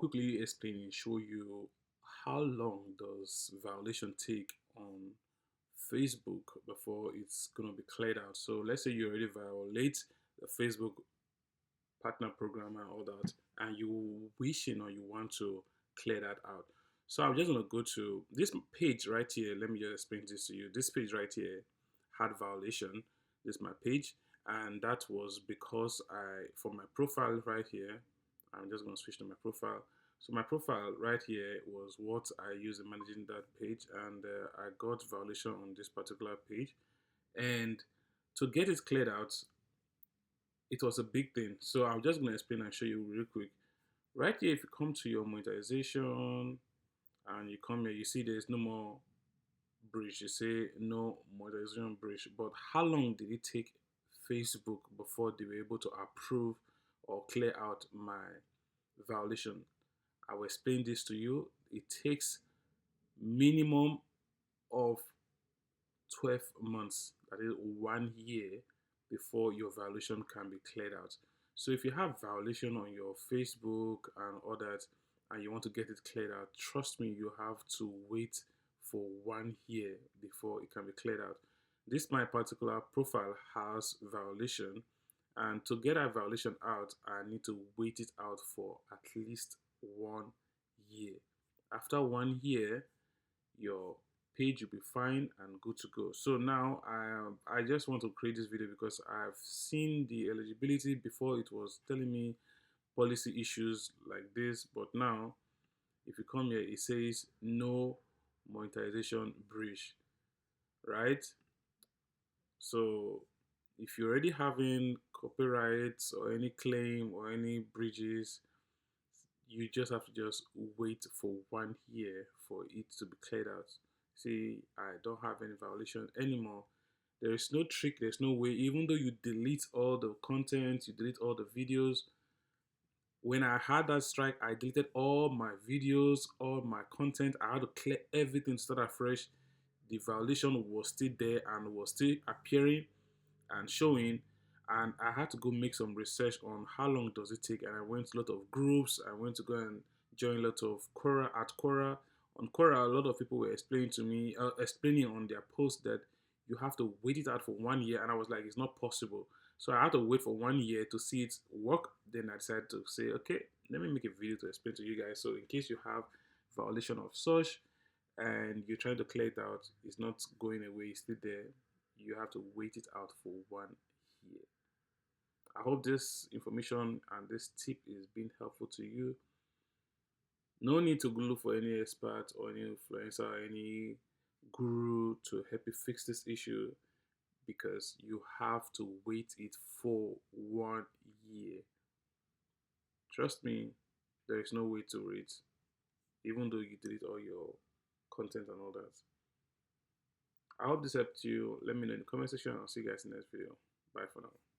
quickly explain and show you how long does violation take on Facebook before it's gonna be cleared out. So let's say you already violate the Facebook partner program and all that, and you wishing or you want to clear that out. So I'm just gonna go to this page right here. Let me just explain this to you. This page right here had violation. This is my page, and that was because for my profile right here. I'm just gonna switch to my profile. So my profile right here was what I use in managing that page, and I got violation on this particular page. And to get it cleared out, it was a big thing. So I'm just going to explain and show you real quick. Right here, if you come to your monetization and you come here, you see there's no more breach. You say no monetization breach. But how long did it take Facebook before they were able to approve or clear out my violation? I will explain this to you. It takes minimum of 12 months, that is 1 year, before your violation can be cleared out. So if you have violation on your Facebook and all that, and you want to get it cleared out, trust me, you have to wait for 1 year before it can be cleared out. This my particular profile has violation, and to get that violation out, I need to wait it out for at least 1 year. After 1 year, your page will be fine and good to go. So now I just want to create this video because I've seen the eligibility before. It was telling me policy issues like this, but now if you come here, it says no monetization breach, right? So if you're already having copyrights or any claim or any breaches, you just have to just wait for 1 year for it to be cleared out. See, I don't have any violation anymore. There is no trick, there's no way. Even though you delete all the content, you delete all the videos. When I had that strike, I deleted all my videos, all my content. I had to clear everything, start afresh. The violation was still there and was still appearing and showing, and I had to go make some research on how long does it take. And I went to a lot of groups. I went to go and join a lot of Quora. At Quora, on Quora, a lot of people were explaining to me, explaining on their post that you have to wait it out for 1 year, and I was like, it's not possible. So I had to wait for 1 year to see it work. Then I decided to say, okay, let me make a video to explain to you guys. So in case you have violation of such and you're trying to clear it out, it's not going away, it's still there. You have to wait it out for 1 year. I hope this information and this tip is being helpful to you. No need to look for any expert or any influencer or any guru to help you fix this issue, because you have to wait it for 1 year. Trust me, there is no way to wait, even though you delete all your content and all that. I hope this helped you. Let me know in the comment section. I'll see you guys in the next video. Bye for now.